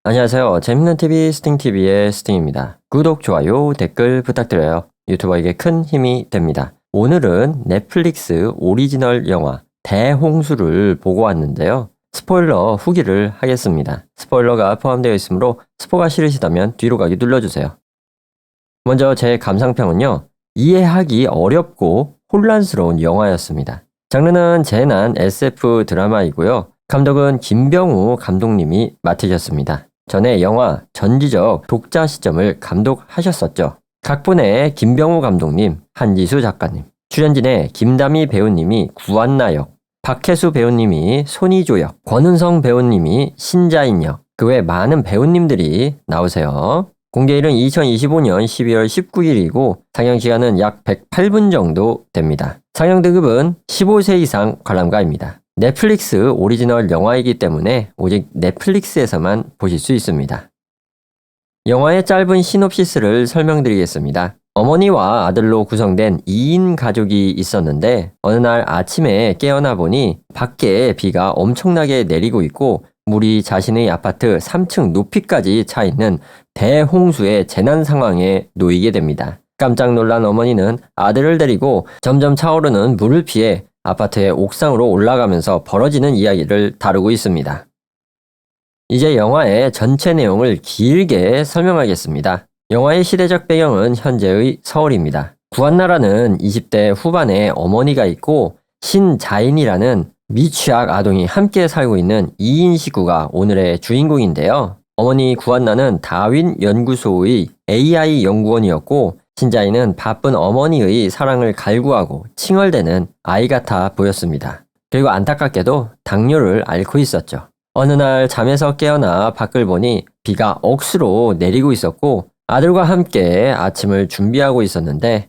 안녕하세요. 재밌는 TV 스팅TV의 스팅입니다. 구독, 좋아요, 댓글 부탁드려요. 유튜버에게 큰 힘이 됩니다. 오늘은 넷플릭스 오리지널 영화 대홍수를 보고 왔는데요. 스포일러 후기를 하겠습니다. 스포일러가 포함되어 있으므로 스포가 싫으시다면 뒤로 가기 눌러주세요. 먼저 제 감상평은요. 이해하기 어렵고 혼란스러운 영화였습니다. 장르는 재난 SF 드라마이고요. 감독은 김병우 감독님이 맡으셨습니다. 전에 영화 전지적 독자 시점을 감독하셨었죠. 각본의 김병우 감독님, 한지수 작가님, 출연진의 김다미 배우님이 구한나 역, 박혜수 배우님이 손희조 역, 권은성 배우님이 신자인 역, 그 외 많은 배우님들이 나오세요. 공개일은 2025년 12월 19일이고 상영시간은 약 108분 정도 됩니다. 상영 등급은 15세 이상 관람가입니다. 넷플릭스 오리지널 영화이기 때문에 오직 넷플릭스에서만 보실 수 있습니다. 영화의 짧은 시놉시스를 설명드리겠습니다. 어머니와 아들로 구성된 2인 가족이 있었는데 어느 날 아침에 깨어나 보니 밖에 비가 엄청나게 내리고 있고 물이 자신의 아파트 3층 높이까지 차 있는 대홍수의 재난 상황에 놓이게 됩니다. 깜짝 놀란 어머니는 아들을 데리고 점점 차오르는 물을 피해 아파트의 옥상으로 올라가면서 벌어지는 이야기를 다루고 있습니다. 이제 영화의 전체 내용을 길게 설명하겠습니다. 영화의 시대적 배경은 현재의 서울입니다. 구한나라는 20대 후반에 어머니가 있고 신자인이라는 미취학 아동이 함께 살고 있는 2인 식구가 오늘의 주인공인데요. 어머니 구한나는 다윈 연구소의 AI 연구원이었고 신자인은 바쁜 어머니의 사랑을 갈구하고 칭얼대는 아이 같아 보였습니다. 그리고 안타깝게도 당뇨를 앓고 있었죠. 어느 날 잠에서 깨어나 밖을 보니 비가 억수로 내리고 있었고 아들과 함께 아침을 준비하고 있었는데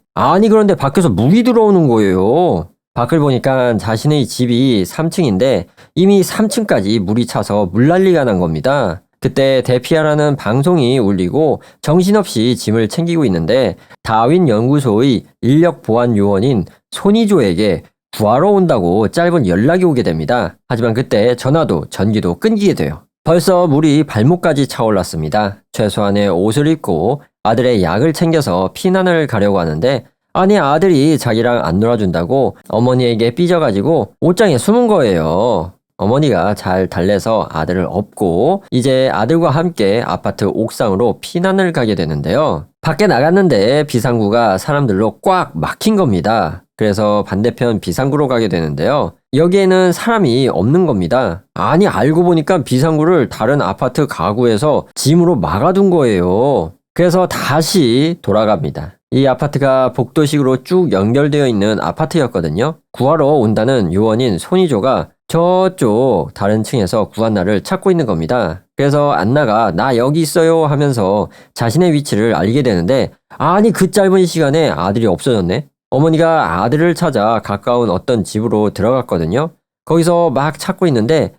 그런데 밖에서 물이 들어오는 거예요. 밖을 보니까 자신의 집이 3층인데 이미 3층까지 물이 차서 물난리가 난 겁니다. 그때 대피하라는 방송이 울리고 정신없이 짐을 챙기고 있는데 다윈 연구소의 인력 보안 요원인 손희조에게 구하러 온다고 짧은 연락이 오게 됩니다. 하지만 그때 전화도 전기도 끊기게 돼요. 벌써 물이 발목까지 차올랐습니다. 최소한의 옷을 입고 아들의 약을 챙겨서 피난을 가려고 하는데 아들이 자기랑 안 놀아준다고 어머니에게 삐져가지고 옷장에 숨은 거예요. 어머니가 잘 달래서 아들을 업고 이제 아들과 함께 아파트 옥상으로 피난을 가게 되는데요. 밖에 나갔는데 비상구가 사람들로 꽉 막힌 겁니다. 그래서 반대편 비상구로 가게 되는데요. 여기에는 사람이 없는 겁니다. 알고 보니까 비상구를 다른 아파트 가구에서 짐으로 막아둔 거예요. 그래서 다시 돌아갑니다. 이 아파트가 복도식으로 쭉 연결되어 있는 아파트였거든요. 구하러 온다는 요원인 손희조가 저쪽 다른 층에서 구한나를 찾고 있는 겁니다. 그래서 안나가 나 여기 있어요 하면서 자신의 위치를 알게 되는데 그 짧은 시간에 아들이 없어졌네. 어머니가 아들을 찾아 가까운 어떤 집으로 들어갔거든요. 거기서 막 찾고 있는데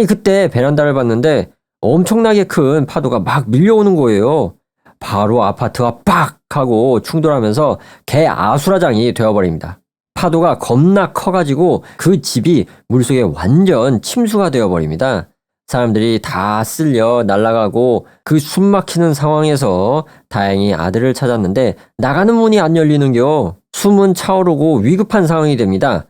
그때 베란다를 봤는데 엄청나게 큰 파도가 막 밀려오는 거예요. 바로 아파트가 빡 하고 충돌하면서 개아수라장이 되어버립니다. 파도가 겁나 커가지고 그 집이 물속에 완전 침수가 되어버립니다. 사람들이 다 쓸려 날아가고 그 숨막히는 상황에서 다행히 아들을 찾았는데 나가는 문이 안 열리는겨. 숨은 차오르고 위급한 상황이 됩니다.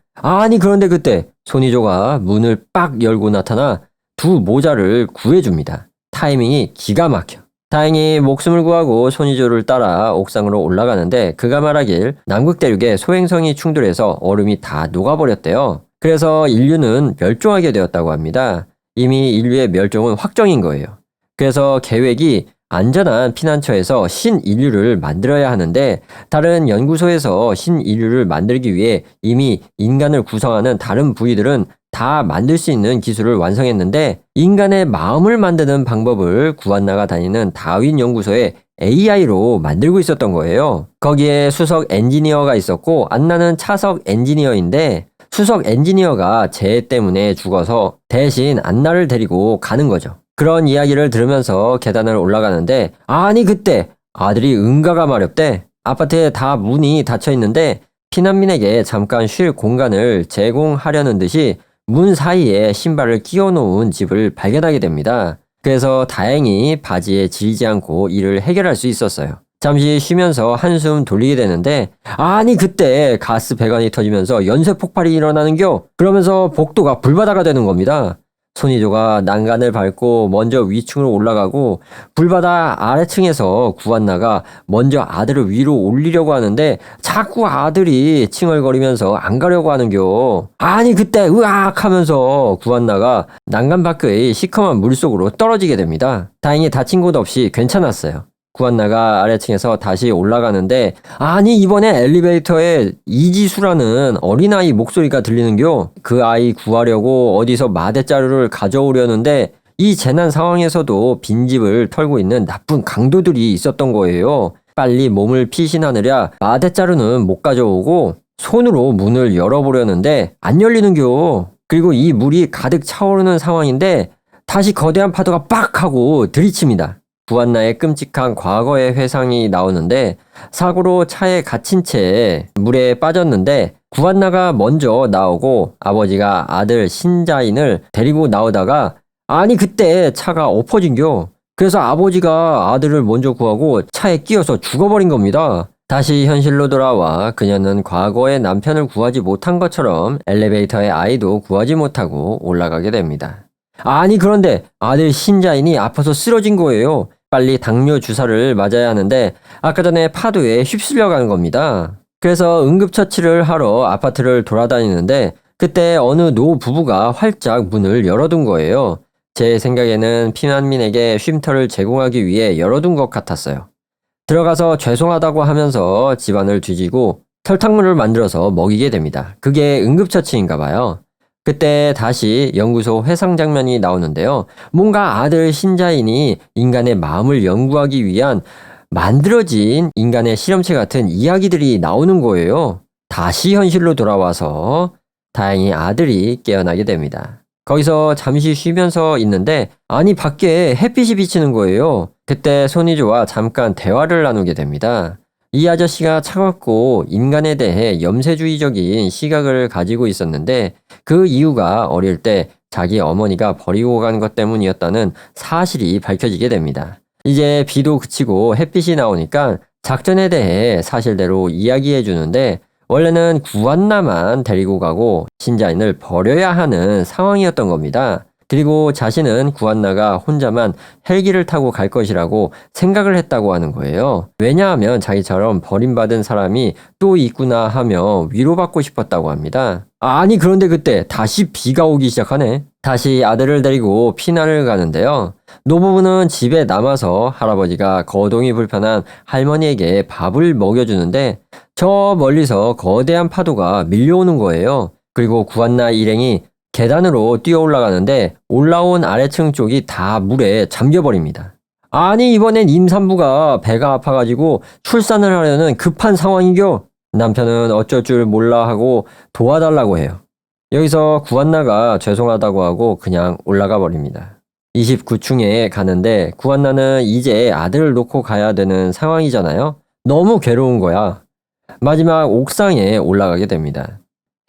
그런데 그때 손희조가 문을 빡 열고 나타나 두 모자를 구해줍니다. 타이밍이 기가 막혀. 다행히 목숨을 구하고 손희조를 따라 옥상으로 올라가는데 그가 말하길 남극 대륙에 소행성이 충돌해서 얼음이 다 녹아버렸대요. 그래서 인류는 멸종하게 되었다고 합니다. 이미 인류의 멸종은 확정인 거예요. 그래서 계획이 안전한 피난처에서 신인류를 만들어야 하는데 다른 연구소에서 신인류를 만들기 위해 이미 인간을 구성하는 다른 부위들은 다 만들 수 있는 기술을 완성했는데 인간의 마음을 만드는 방법을 구한나가 다니는 다윈 연구소에 AI로 만들고 있었던 거예요. 거기에 수석 엔지니어가 있었고 안나는 차석 엔지니어인데 수석 엔지니어가 재해 때문에 죽어서 대신 안나를 데리고 가는 거죠. 그런 이야기를 들으면서 계단을 올라가는데 그때 아들이 응가가 마렵대. 아파트에 다 문이 닫혀 있는데 피난민에게 잠깐 쉴 공간을 제공하려는 듯이 문 사이에 신발을 끼워 놓은 집을 발견하게 됩니다. 그래서 다행히 바지에 지리지 않고 이를 해결할 수 있었어요. 잠시 쉬면서 한숨 돌리게 되는데 아니 그때 가스 배관이 터지면서 연쇄 폭발이 일어나는겨. 그러면서 복도가 불바다가 되는 겁니다. 손이조가 난간을 밟고 먼저 위층으로 올라가고 불바다 아래층에서 구한나가 먼저 아들을 위로 올리려고 하는데 자꾸 아들이 칭얼거리면서 안 가려고 하는겨. 아니 그때 으악 하면서 구한나가 난간 밖의 시커먼 물속으로 떨어지게 됩니다. 다행히 다친 곳 없이 괜찮았어요. 구한나가 아래층에서 다시 올라가는데 아니 이번에 엘리베이터에 이지수라는 어린아이 목소리가 들리는겨. 그 아이 구하려고 어디서 마대자루를 가져오려는데 이 재난 상황에서도 빈집을 털고 있는 나쁜 강도들이 있었던 거예요. 빨리 몸을 피신하느라 마대자루는 못 가져오고 손으로 문을 열어보려는데 안 열리는겨. 그리고 이 물이 가득 차오르는 상황인데 다시 거대한 파도가 빡 하고 들이칩니다. 구한나의 끔찍한 과거의 회상이 나오는데 사고로 차에 갇힌 채 물에 빠졌는데 구한나가 먼저 나오고 아버지가 아들 신자인을 데리고 나오다가 아니 그때 차가 엎어진겨. 그래서 아버지가 아들을 먼저 구하고 차에 끼어서 죽어버린 겁니다. 다시 현실로 돌아와 그녀는 과거의 남편을 구하지 못한 것처럼 엘리베이터에 아이도 구하지 못하고 올라가게 됩니다. 아니 그런데 아들 신자인이 아파서 쓰러진 거예요. 빨리 당뇨 주사를 맞아야 하는데 아까 전에 파도에 휩쓸려 가는 겁니다. 그래서 응급처치를 하러 아파트를 돌아다니는데 그때 어느 노 부부가 활짝 문을 열어둔 거예요. 제 생각에는 피난민에게 쉼터를 제공하기 위해 열어둔 것 같았어요. 들어가서 죄송하다고 하면서 집안을 뒤지고 설탕물을 만들어서 먹이게 됩니다. 그게 응급처치인가 봐요. 그때 다시 연구소 회상 장면이 나오는데요. 뭔가 아들 신자인이 인간의 마음을 연구하기 위한 만들어진 인간의 실험체 같은 이야기들이 나오는 거예요. 다시 현실로 돌아와서 다행히 아들이 깨어나게 됩니다. 거기서 잠시 쉬면서 있는데 아니 밖에 햇빛이 비치는 거예요. 그때 손이조와 잠깐 대화를 나누게 됩니다. 이 아저씨가 차갑고 인간에 대해 염세주의적인 시각을 가지고 있었는데 그 이유가 어릴 때 자기 어머니가 버리고 간 것 때문이었다는 사실이 밝혀지게 됩니다. 이제 비도 그치고 햇빛이 나오니까 작전에 대해 사실대로 이야기해 주는데 원래는 구한나만 데리고 가고 신자인을 버려야 하는 상황이었던 겁니다. 그리고 자신은 구한나가 혼자만 헬기를 타고 갈 것이라고 생각을 했다고 하는 거예요. 왜냐하면 자기처럼 버림받은 사람이 또 있구나 하며 위로받고 싶었다고 합니다. 아니 그런데 그때 다시 비가 오기 시작하네. 다시 아들을 데리고 피난을 가는데요. 노부부는 집에 남아서 할아버지가 거동이 불편한 할머니에게 밥을 먹여주는데 저 멀리서 거대한 파도가 밀려오는 거예요. 그리고 구한나 일행이 계단으로 뛰어 올라가는데 올라온 아래층 쪽이 다 물에 잠겨버립니다. 아니 이번엔 임산부가 배가 아파가지고 출산을 하려는 급한 상황이겨. 남편은 어쩔 줄 몰라 하고 도와달라고 해요. 여기서 구한나가 죄송하다고 하고 그냥 올라가 버립니다. 29층에 가는데 구한나는 이제 아들을 놓고 가야 되는 상황이잖아요. 너무 괴로운 거야. 마지막 옥상에 올라가게 됩니다.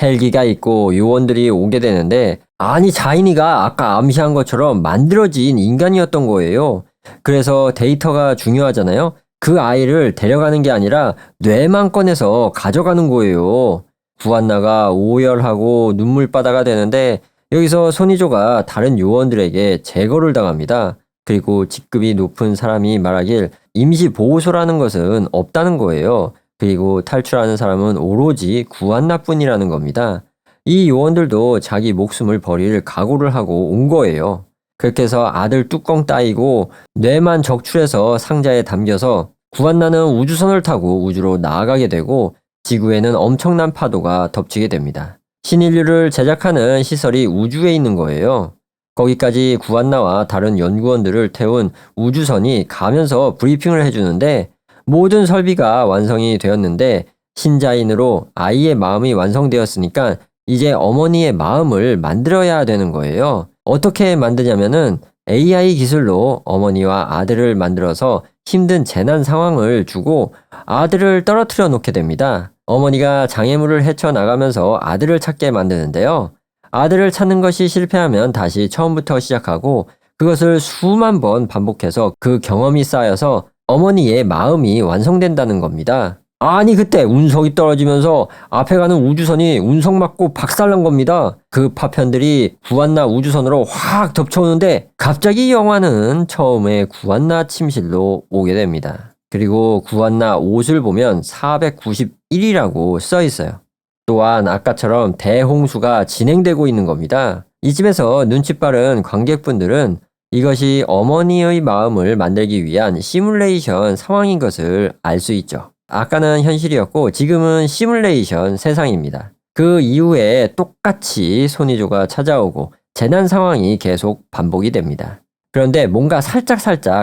헬기가 있고 요원들이 오게 되는데 아니 자인이가 아까 암시한 것처럼 만들어진 인간이었던 거예요. 그래서 데이터가 중요하잖아요. 그 아이를 데려가는 게 아니라 뇌만 꺼내서 가져가는 거예요. 구한나가 오열하고 눈물바다가 되는데 여기서 손이조가 다른 요원들에게 제거를 당합니다. 그리고 직급이 높은 사람이 말하길 임시보호소라는 것은 없다는 거예요. 그리고 탈출하는 사람은 오로지 구한나뿐이라는 겁니다. 이 요원들도 자기 목숨을 버릴 각오를 하고 온 거예요. 그렇게 해서 아들 뚜껑 따이고 뇌만 적출해서 상자에 담겨서 구한나는 우주선을 타고 우주로 나아가게 되고 지구에는 엄청난 파도가 덮치게 됩니다. 신인류를 제작하는 시설이 우주에 있는 거예요. 거기까지 구한나와 다른 연구원들을 태운 우주선이 가면서 브리핑을 해주는데 모든 설비가 완성이 되었는데 신자인으로 아이의 마음이 완성되었으니까 이제 어머니의 마음을 만들어야 되는 거예요. 어떻게 만드냐면은 AI 기술로 어머니와 아들을 만들어서 힘든 재난 상황을 주고 아들을 떨어뜨려 놓게 됩니다. 어머니가 장애물을 헤쳐나가면서 아들을 찾게 만드는데요. 아들을 찾는 것이 실패하면 다시 처음부터 시작하고 그것을 수만 번 반복해서 그 경험이 쌓여서 어머니의 마음이 완성된다는 겁니다. 아니 그때 운석이 떨어지면서 앞에 가는 우주선이 운석 맞고 박살난 겁니다. 그 파편들이 구안나 우주선으로 확 덮쳐오는데 갑자기 영화는 처음에 구안나 침실로 오게 됩니다. 그리고 구안나 옷을 보면 491이라고 써 있어요. 또한 아까처럼 대홍수가 진행되고 있는 겁니다. 이쯤에서 눈치 빠른 관객분들은 이것이 어머니의 마음을 만들기 위한 시뮬레이션 상황인 것을 알 수 있죠. 아까는 현실이었고 지금은 시뮬레이션 세상입니다. 그 이후에 똑같이 손이조가 찾아오고 재난 상황이 계속 반복이 됩니다. 그런데 뭔가 살짝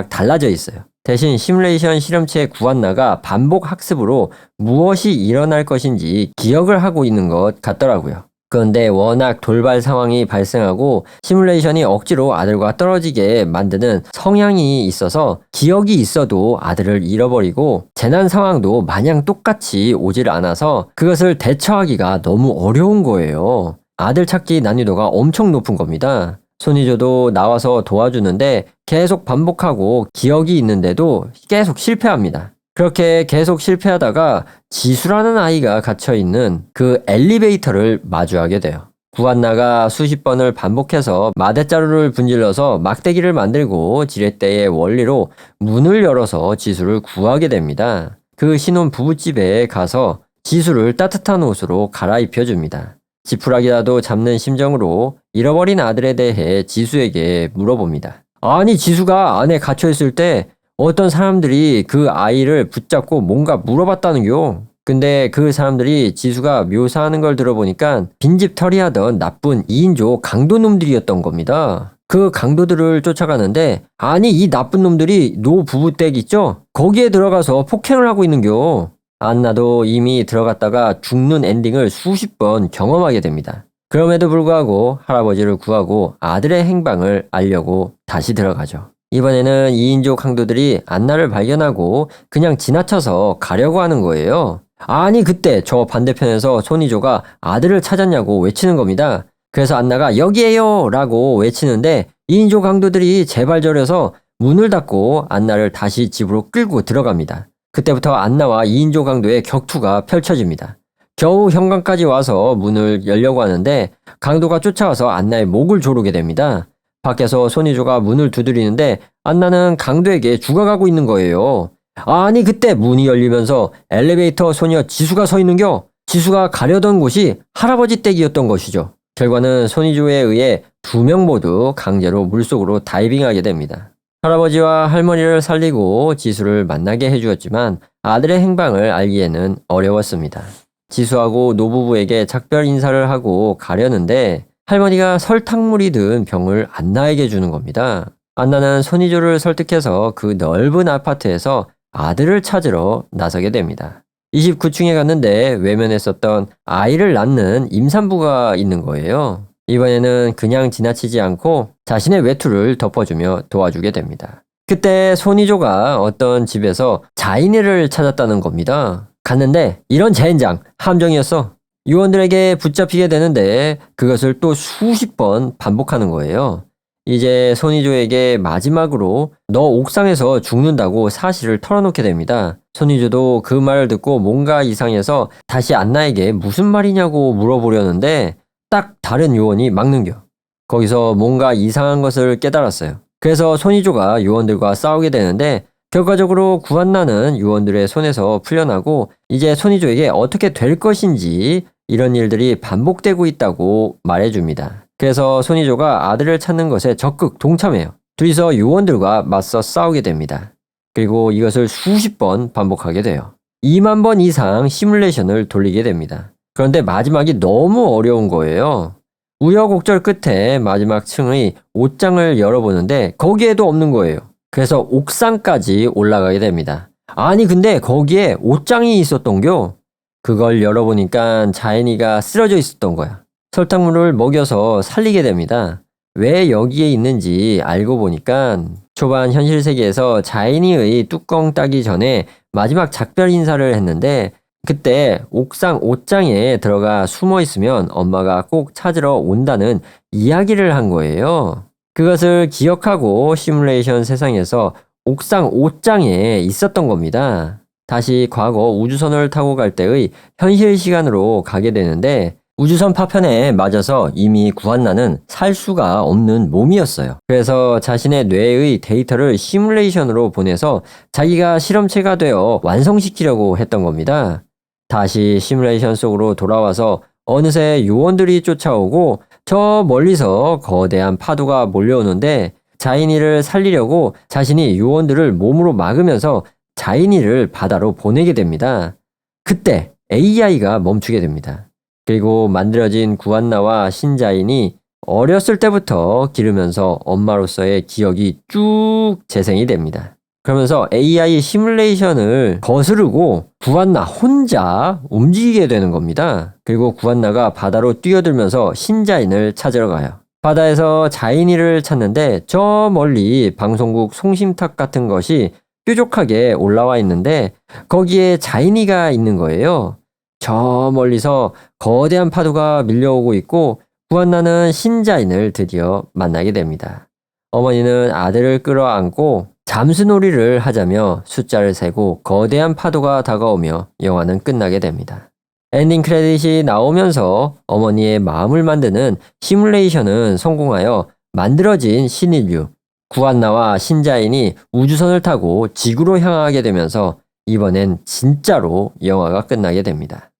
달라져 있어요. 대신 시뮬레이션 실험체 구안나가 반복 학습으로 무엇이 일어날 것인지 기억을 하고 있는 것 같더라고요. 그런데 워낙 돌발 상황이 발생하고 시뮬레이션이 억지로 아들과 떨어지게 만드는 성향이 있어서 기억이 있어도 아들을 잃어버리고 재난 상황도 마냥 똑같이 오질 않아서 그것을 대처하기가 너무 어려운 거예요. 아들 찾기 난이도가 엄청 높은 겁니다. 손이조도 나와서 도와주는데 계속 반복하고 기억이 있는데도 계속 실패합니다. 그렇게 계속 실패하다가 지수라는 아이가 갇혀있는 그 엘리베이터를 마주하게 돼요. 구안나가 수십 번을 반복해서 마대자루를 분질러서 막대기를 만들고 지렛대의 원리로 문을 열어서 지수를 구하게 됩니다. 그 신혼 부부집에 가서 지수를 따뜻한 옷으로 갈아입혀줍니다. 지푸라기라도 잡는 심정으로 잃어버린 아들에 대해 지수에게 물어봅니다. 아니 지수가 안에 갇혀있을 때 어떤 사람들이 그 아이를 붙잡고 뭔가 물어봤다는겨. 근데 그 사람들이 지수가 묘사하는 걸 들어보니까 빈집털이 하던 나쁜 2인조 강도놈들이었던 겁니다. 그 강도들을 쫓아가는데 아니 이 나쁜 놈들이 노 부부댁 있죠? 거기에 들어가서 폭행을 하고 있는겨. 안나도 이미 들어갔다가 죽는 엔딩을 수십 번 경험하게 됩니다. 그럼에도 불구하고 할아버지를 구하고 아들의 행방을 알려고 다시 들어가죠. 이번에는 2인조 강도들이 안나를 발견하고 그냥 지나쳐서 가려고 하는 거예요. 아니 그때 저 반대편에서 손이조가 아들을 찾았냐고 외치는 겁니다. 그래서 안나가 여기에요 라고 외치는데 2인조 강도들이 제발저려서 문을 닫고 안나를 다시 집으로 끌고 들어갑니다. 그때부터 안나와 2인조 강도의 격투가 펼쳐집니다. 겨우 현관까지 와서 문을 열려고 하는데 강도가 쫓아와서 안나의 목을 조르게 됩니다. 밖에서 손이조가 문을 두드리는데 안나는 강도에게 죽어가고 있는 거예요. 아니 그때 문이 열리면서 엘리베이터 소녀 지수가 서 있는겨. 지수가 가려던 곳이 할아버지 댁이었던 것이죠. 결과는 손이조에 의해 2명 모두 강제로 물속으로 다이빙하게 됩니다. 할아버지와 할머니를 살리고 지수를 만나게 해주었지만 아들의 행방을 알기에는 어려웠습니다. 지수하고 노부부에게 작별 인사를 하고 가려는데 할머니가 설탕물이 든 병을 안나에게 주는 겁니다. 안나는 손이조를 설득해서 그 넓은 아파트에서 아들을 찾으러 나서게 됩니다. 29층에 갔는데 외면에 썼던 아이를 낳는 임산부가 있는 거예요. 이번에는 그냥 지나치지 않고 자신의 외투를 덮어주며 도와주게 됩니다. 그때 손이조가 어떤 집에서 자인이를 찾았다는 겁니다. 갔는데 이런 젠장 함정이었어. 요원들에게 붙잡히게 되는데 그것을 또 수십 번 반복하는 거예요. 이제 손이조에게 마지막으로 너 옥상에서 죽는다고 사실을 털어놓게 됩니다. 손이조도 그 말을 듣고 뭔가 이상해서 다시 안나에게 무슨 말이냐고 물어보려는데 딱 다른 요원이 막는겨. 거기서 뭔가 이상한 것을 깨달았어요. 그래서 손이조가 요원들과 싸우게 되는데 결과적으로 구안나는 요원들의 손에서 풀려나고 이제 손이조에게 어떻게 될 것인지 이런 일들이 반복되고 있다고 말해줍니다. 그래서 손이조가 아들을 찾는 것에 적극 동참해요. 둘이서 요원들과 맞서 싸우게 됩니다. 그리고 이것을 수십 번 반복하게 돼요. 2만 번 이상 시뮬레이션을 돌리게 됩니다. 그런데 마지막이 너무 어려운 거예요. 우여곡절 끝에 마지막 층의 옷장을 열어보는데 거기에도 없는 거예요. 그래서 옥상까지 올라가게 됩니다. 아니 근데 거기에 옷장이 있었던겨. 그걸 열어보니까 자인이가 쓰러져 있었던 거야. 설탕물을 먹여서 살리게 됩니다. 왜 여기에 있는지 알고 보니까 초반 현실 세계에서 자인이의 뚜껑 따기 전에 마지막 작별 인사를 했는데 그때 옥상 옷장에 들어가 숨어 있으면 엄마가 꼭 찾으러 온다는 이야기를 한 거예요. 그것을 기억하고 시뮬레이션 세상에서 옥상 5장에 있었던 겁니다. 다시 과거 우주선을 타고 갈 때의 현실 시간으로 가게 되는데 우주선 파편에 맞아서 이미 구한나는 살 수가 없는 몸이었어요. 그래서 자신의 뇌의 데이터를 시뮬레이션으로 보내서 자기가 실험체가 되어 완성시키려고 했던 겁니다. 다시 시뮬레이션 속으로 돌아와서 어느새 요원들이 쫓아오고 저 멀리서 거대한 파도가 몰려오는데 자인이를 살리려고 자신이 요원들을 몸으로 막으면서 자인이를 바다로 보내게 됩니다. 그때 AI가 멈추게 됩니다. 그리고 만들어진 구한나와 신자인이 어렸을 때부터 기르면서 엄마로서의 기억이 쭉 재생이 됩니다. 그러면서 AI 시뮬레이션을 거스르고 구한나 혼자 움직이게 되는 겁니다. 그리고 구한나가 바다로 뛰어들면서 신자인을 찾으러 가요. 바다에서 자인이를 찾는데 저 멀리 방송국 송심탑 같은 것이 뾰족하게 올라와 있는데 거기에 자인이가 있는 거예요. 저 멀리서 거대한 파도가 밀려오고 있고 구한나는 신자인을 드디어 만나게 됩니다. 어머니는 아들을 끌어안고 잠수놀이를 하자며 숫자를 세고 거대한 파도가 다가오며 영화는 끝나게 됩니다. 엔딩 크레딧이 나오면서 어머니의 마음을 만드는 시뮬레이션은 성공하여 만들어진 신인류 구한나와 신자인이 우주선을 타고 지구로 향하게 되면서 이번엔 진짜로 영화가 끝나게 됩니다.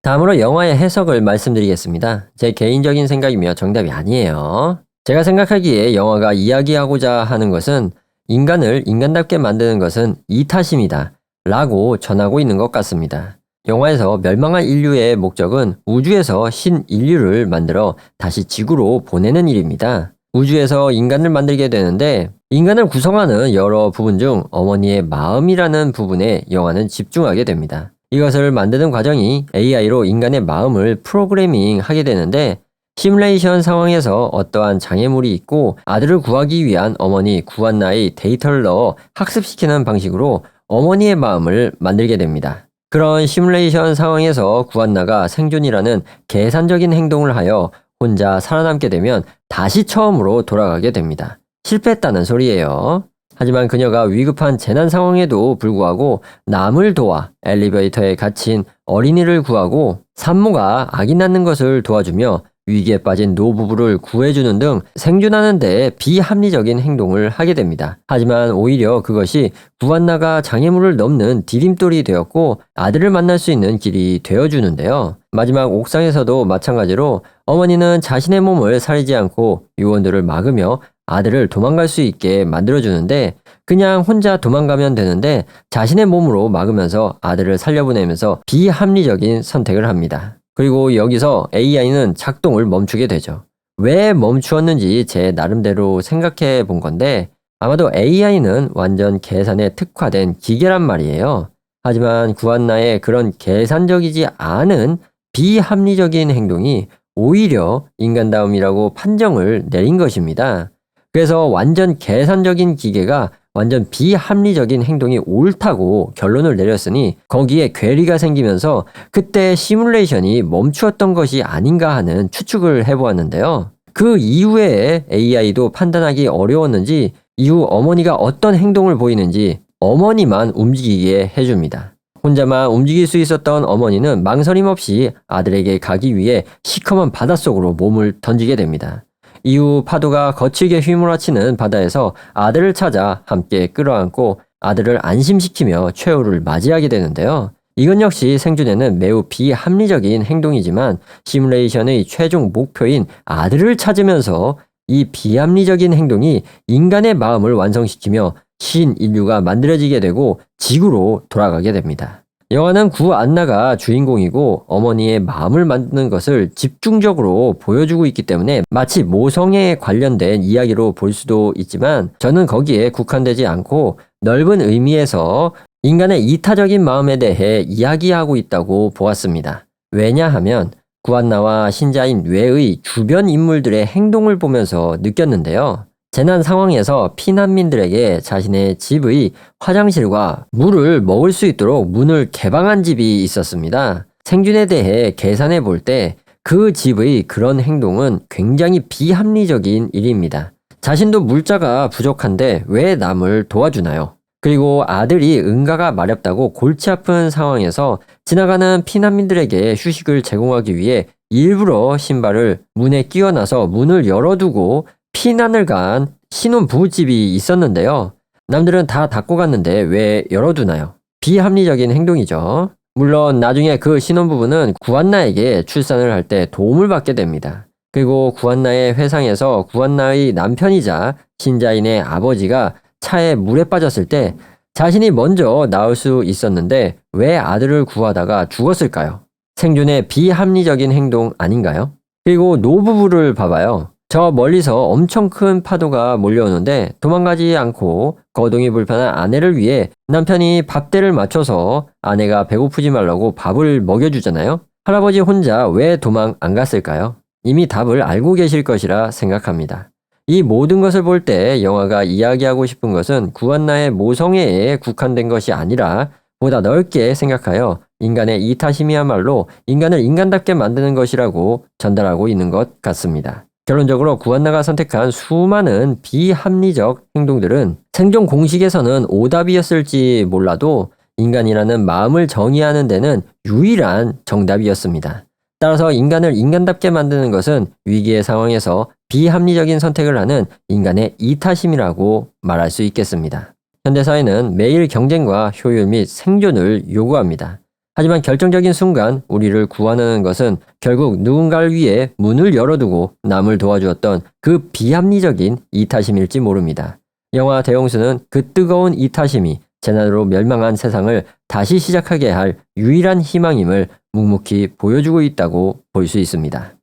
다음으로 영화의 해석을 말씀드리겠습니다. 제 개인적인 생각이며 정답이 아니에요. 제가 생각하기에 영화가 이야기하고자 하는 것은 인간을 인간답게 만드는 것은 이타심이다 라고 전하고 있는 것 같습니다. 영화에서 멸망한 인류의 목적은 우주에서 신인류를 만들어 다시 지구로 보내는 일입니다. 우주에서 인간을 만들게 되는데 인간을 구성하는 여러 부분 중 어머니의 마음이라는 부분에 영화는 집중하게 됩니다. 이것을 만드는 과정이 AI로 인간의 마음을 프로그래밍 하게 되는데 시뮬레이션 상황에서 어떠한 장애물이 있고 아들을 구하기 위한 어머니 구한나의 데이터를 넣어 학습시키는 방식으로 어머니의 마음을 만들게 됩니다. 그런 시뮬레이션 상황에서 구한나가 생존이라는 계산적인 행동을 하여 혼자 살아남게 되면 다시 처음으로 돌아가게 됩니다. 실패했다는 소리예요. 하지만 그녀가 위급한 재난 상황에도 불구하고 남을 도와 엘리베이터에 갇힌 어린이를 구하고 산모가 아기 낳는 것을 도와주며 위기에 빠진 노부부를 구해주는 등 생존하는 데 비합리적인 행동을 하게 됩니다. 하지만 오히려 그것이 구한나가 장애물을 넘는 디딤돌이 되었고 아들을 만날 수 있는 길이 되어주는데요. 마지막 옥상에서도 마찬가지로 어머니는 자신의 몸을 살리지 않고 요원들을 막으며 아들을 도망갈 수 있게 만들어주는데 그냥 혼자 도망가면 되는데 자신의 몸으로 막으면서 아들을 살려보내면서 비합리적인 선택을 합니다. 그리고 여기서 AI는 작동을 멈추게 되죠. 왜 멈추었는지 제 나름대로 생각해 본 건데 아마도 AI는 완전 계산에 특화된 기계란 말이에요. 하지만 구한나의 그런 계산적이지 않은 비합리적인 행동이 오히려 인간다움이라고 판정을 내린 것입니다. 그래서 완전 계산적인 기계가 완전 비합리적인 행동이 옳다고 결론을 내렸으니 거기에 괴리가 생기면서 그때 시뮬레이션이 멈추었던 것이 아닌가 하는 추측을 해보았는데요. 그 이후에 AI도 판단하기 어려웠는지 이후 어머니가 어떤 행동을 보이는지 어머니만 움직이게 해줍니다. 혼자만 움직일 수 있었던 어머니는 망설임 없이 아들에게 가기 위해 시커먼 바닷속으로 몸을 던지게 됩니다. 이후 파도가 거칠게 휘몰아치는 바다에서 아들을 찾아 함께 끌어안고 아들을 안심시키며 최후를 맞이하게 되는데요. 이건 역시 생존에는 매우 비합리적인 행동이지만 시뮬레이션의 최종 목표인 아들을 찾으면서 이 비합리적인 행동이 인간의 마음을 완성시키며 신인류가 만들어지게 되고 지구로 돌아가게 됩니다. 영화는 구안나가 주인공이고 어머니의 마음을 만드는 것을 집중적으로 보여주고 있기 때문에 마치 모성애에 관련된 이야기로 볼 수도 있지만 저는 거기에 국한되지 않고 넓은 의미에서 인간의 이타적인 마음에 대해 이야기하고 있다고 보았습니다. 왜냐하면 구안나와 신자인 외의 주변 인물들의 행동을 보면서 느꼈는데요. 재난 상황에서 피난민들에게 자신의 집의 화장실과 물을 먹을 수 있도록 문을 개방한 집이 있었습니다. 생존에 대해 계산해 볼 때 그 집의 그런 행동은 굉장히 비합리적인 일입니다. 자신도 물자가 부족한데 왜 남을 도와주나요? 그리고 아들이 응가가 마렵다고 골치 아픈 상황에서 지나가는 피난민들에게 휴식을 제공하기 위해 일부러 신발을 문에 끼워놔서 문을 열어두고 피난을 간 신혼부부집이 있었는데요. 남들은 다 닫고 갔는데 왜 열어두나요? 비합리적인 행동이죠. 물론 나중에 그 신혼부부는 구한나에게 출산을 할 때 도움을 받게 됩니다. 그리고 구한나의 회상에서 구한나의 남편이자 신자인의 아버지가 차에 물에 빠졌을 때 자신이 먼저 나올 수 있었는데 왜 아들을 구하다가 죽었을까요? 생존의 비합리적인 행동 아닌가요? 그리고 노부부를 봐봐요. 저 멀리서 엄청 큰 파도가 몰려오는데 도망가지 않고 거동이 불편한 아내를 위해 남편이 밥대를 맞춰서 아내가 배고프지 말라고 밥을 먹여주잖아요. 할아버지 혼자 왜 도망 안 갔을까요? 이미 답을 알고 계실 것이라 생각합니다. 이 모든 것을 볼 때 영화가 이야기하고 싶은 것은 구한나의 모성애에 국한된 것이 아니라 보다 넓게 생각하여 인간의 이타심이야말로 인간을 인간답게 만드는 것이라고 전달하고 있는 것 같습니다. 결론적으로 구한나가 선택한 수많은 비합리적 행동들은 생존 공식에서는 오답이었을지 몰라도 인간이라는 마음을 정의하는 데는 유일한 정답이었습니다. 따라서 인간을 인간답게 만드는 것은 위기의 상황에서 비합리적인 선택을 하는 인간의 이타심이라고 말할 수 있겠습니다. 현대사회는 매일 경쟁과 효율 및 생존을 요구합니다. 하지만 결정적인 순간 우리를 구원하는 것은 결국 누군가를 위해 문을 열어두고 남을 도와주었던 그 비합리적인 이타심일지 모릅니다. 영화 대홍수는 그 뜨거운 이타심이 재난으로 멸망한 세상을 다시 시작하게 할 유일한 희망임을 묵묵히 보여주고 있다고 볼 수 있습니다.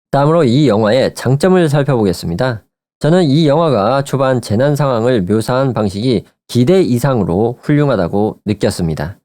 다음으로 이 영화의 장점을 살펴보겠습니다. 저는 이 영화가 초반 재난 상황을 묘사한 방식이 기대 이상으로 훌륭하다고 느꼈습니다.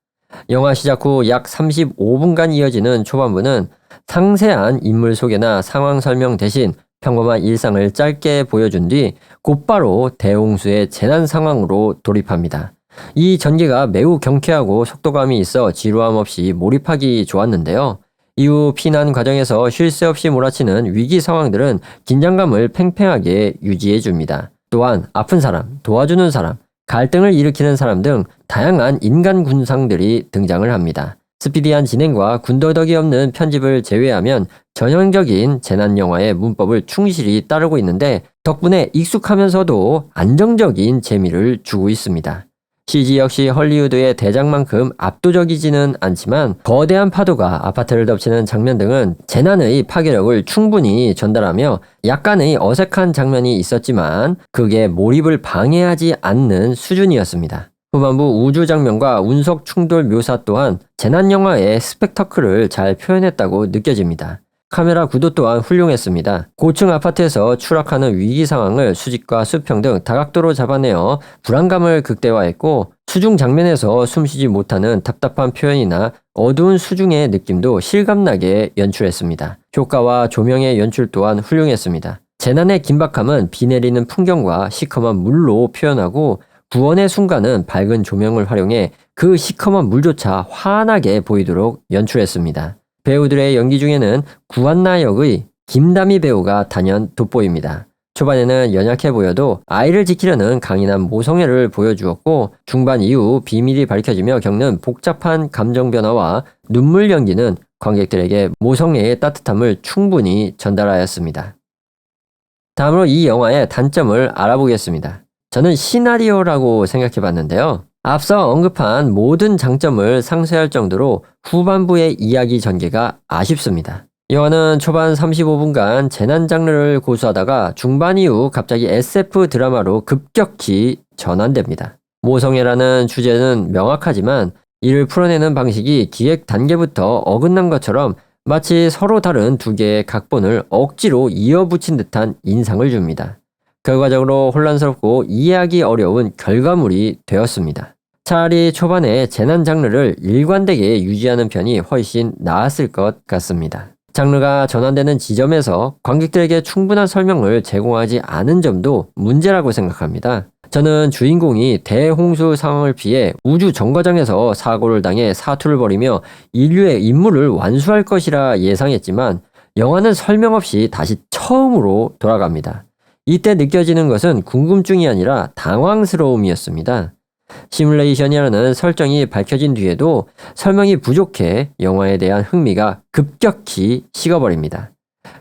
영화 시작 후 약 35분간 이어지는 초반부는 상세한 인물 소개나 상황 설명 대신 평범한 일상을 짧게 보여준 뒤 곧바로 대홍수의 재난 상황으로 돌입합니다. 이 전개가 매우 경쾌하고 속도감이 있어 지루함 없이 몰입하기 좋았는데요. 이후 피난 과정에서 쉴 새 없이 몰아치는 위기 상황들은 긴장감을 팽팽하게 유지해 줍니다. 또한 아픈 사람, 도와주는 사람, 갈등을 일으키는 사람 등 다양한 인간 군상들이 등장을 합니다. 스피디한 진행과 군더더기 없는 편집을 제외하면 전형적인 재난 영화의 문법을 충실히 따르고 있는데 덕분에 익숙하면서도 안정적인 재미를 주고 있습니다. CG 역시 헐리우드의 대작만큼 압도적이지는 않지만 거대한 파도가 아파트를 덮치는 장면 등은 재난의 파괴력을 충분히 전달하며 약간의 어색한 장면이 있었지만 그게 몰입을 방해하지 않는 수준이었습니다. 후반부 우주 장면과 운석 충돌 묘사 또한 재난 영화의 스펙터클을 잘 표현했다고 느껴집니다. 카메라 구도 또한 훌륭했습니다. 고층 아파트에서 추락하는 위기 상황을 수직과 수평 등 다각도로 잡아내어 불안감을 극대화했고 수중 장면에서 숨쉬지 못하는 답답한 표현이나 어두운 수중의 느낌도 실감나게 연출했습니다. 효과와 조명의 연출 또한 훌륭했습니다. 재난의 긴박함은 비 내리는 풍경과 시커먼 물로 표현하고 구원의 순간은 밝은 조명을 활용해 그 시커먼 물조차 환하게 보이도록 연출했습니다. 배우들의 연기 중에는 구한나 역의 김다미 배우가 단연 돋보입니다. 초반에는 연약해 보여도 아이를 지키려는 강인한 모성애를 보여주었고 중반 이후 비밀이 밝혀지며 겪는 복잡한 감정 변화와 눈물 연기는 관객들에게 모성애의 따뜻함을 충분히 전달하였습니다. 다음으로 이 영화의 단점을 알아보겠습니다. 저는 시나리오라고 생각해 봤는데요. 앞서 언급한 모든 장점을 상쇄할 정도로 후반부의 이야기 전개가 아쉽습니다. 영화는 초반 35분간 재난 장르를 고수하다가 중반 이후 갑자기 SF 드라마로 급격히 전환됩니다. 모성애라는 주제는 명확하지만 이를 풀어내는 방식이 기획 단계부터 어긋난 것처럼 마치 서로 다른 두 개의 각본을 억지로 이어붙인 듯한 인상을 줍니다. 결과적으로 혼란스럽고 이해하기 어려운 결과물이 되었습니다. 차라리 초반에 재난 장르를 일관되게 유지하는 편이 훨씬 나았을 것 같습니다. 장르가 전환되는 지점에서 관객들에게 충분한 설명을 제공하지 않은 점도 문제라고 생각합니다. 저는 주인공이 대홍수 상황을 피해 우주 정거장에서 사고를 당해 사투를 벌이며 인류의 임무를 완수할 것이라 예상했지만 영화는 설명 없이 다시 처음으로 돌아갑니다. 이때 느껴지는 것은 궁금증이 아니라 당황스러움이었습니다. 시뮬레이션이라는 설정이 밝혀진 뒤에도 설명이 부족해 영화에 대한 흥미가 급격히 식어버립니다.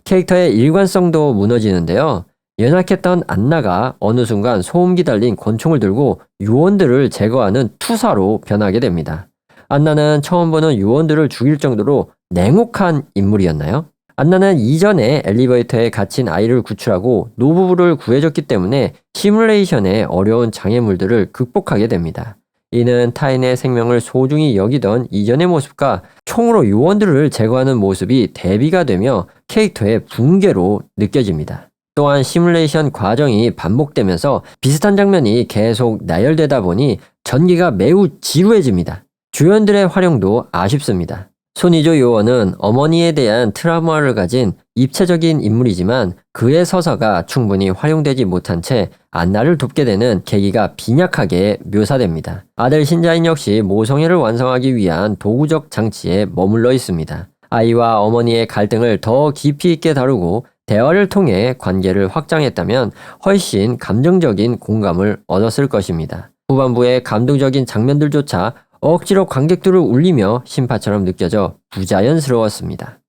캐릭터의 일관성도 무너지는데요. 연약했던 안나가 어느 순간 소음기 달린 권총을 들고 요원들을 제거하는 투사로 변하게 됩니다. 안나는 처음 보는 요원들을 죽일 정도로 냉혹한 인물이었나요? 안나는 이전에 엘리베이터에 갇힌 아이를 구출하고 노부부를 구해줬기 때문에 시뮬레이션의 어려운 장애물들을 극복하게 됩니다. 이는 타인의 생명을 소중히 여기던 이전의 모습과 총으로 요원들을 제거하는 모습이 대비가 되며 캐릭터의 붕괴로 느껴집니다. 또한 시뮬레이션 과정이 반복되면서 비슷한 장면이 계속 나열되다 보니 전개가 매우 지루해집니다. 주연들의 활용도 아쉽습니다. 손이조 요원은 어머니에 대한 트라우마를 가진 입체적인 인물이지만 그의 서사가 충분히 활용되지 못한 채 안나를 돕게 되는 계기가 빈약하게 묘사됩니다. 아들 신자인 역시 모성애를 완성하기 위한 도구적 장치에 머물러 있습니다. 아이와 어머니의 갈등을 더 깊이 있게 다루고 대화를 통해 관계를 확장했다면 훨씬 감정적인 공감을 얻었을 것입니다. 후반부의 감동적인 장면들조차 억지로 관객들을 울리며 심파처럼 느껴져 부자연스러웠습니다.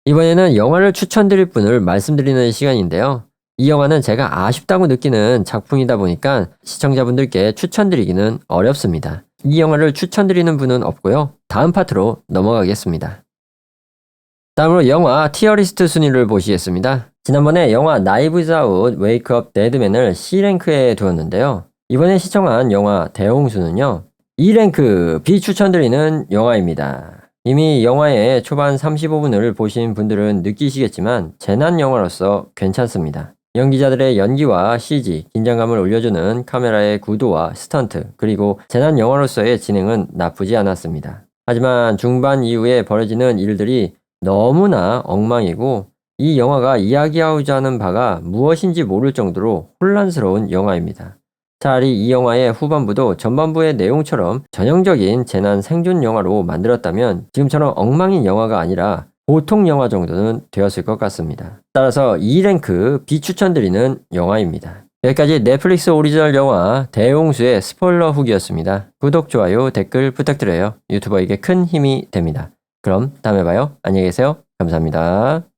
이번에는 영화를 추천드릴 분을 말씀드리는 시간인데요. 이 영화는 제가 아쉽다고 느끼는 작품이다 보니까 시청자분들께 추천드리기는 어렵습니다. 이 영화를 추천드리는 분은 없고요. 다음 파트로 넘어가겠습니다. 다음으로 영화 티어리스트 순위를 보시겠습니다. 지난번에 영화 나이브즈 아웃 웨이크 업 데드맨을 C랭크에 두었는데요. 이번에 시청한 영화 대홍수는요. E랭크 비추천드리는 영화입니다. 이미 영화의 초반 35분을 보신 분들은 느끼시겠지만 재난 영화로서 괜찮습니다. 연기자들의 연기와 CG, 긴장감을 올려주는 카메라의 구도와 스턴트, 그리고 재난 영화로서의 진행은 나쁘지 않았습니다. 하지만 중반 이후에 벌어지는 일들이 너무나 엉망이고 이 영화가 이야기하고자 하는 바가 무엇인지 모를 정도로 혼란스러운 영화입니다. 차라리 이 영화의 후반부도 전반부의 내용처럼 전형적인 재난 생존 영화로 만들었다면 지금처럼 엉망인 영화가 아니라 보통 영화 정도는 되었을 것 같습니다. 따라서 E랭크 비추천드리는 영화입니다. 여기까지 넷플릭스 오리지널 영화 대홍수의 스포일러 후기였습니다. 구독, 좋아요, 댓글 부탁드려요. 유튜버에게 큰 힘이 됩니다. 그럼 다음에 봐요. 안녕히 계세요. 감사합니다.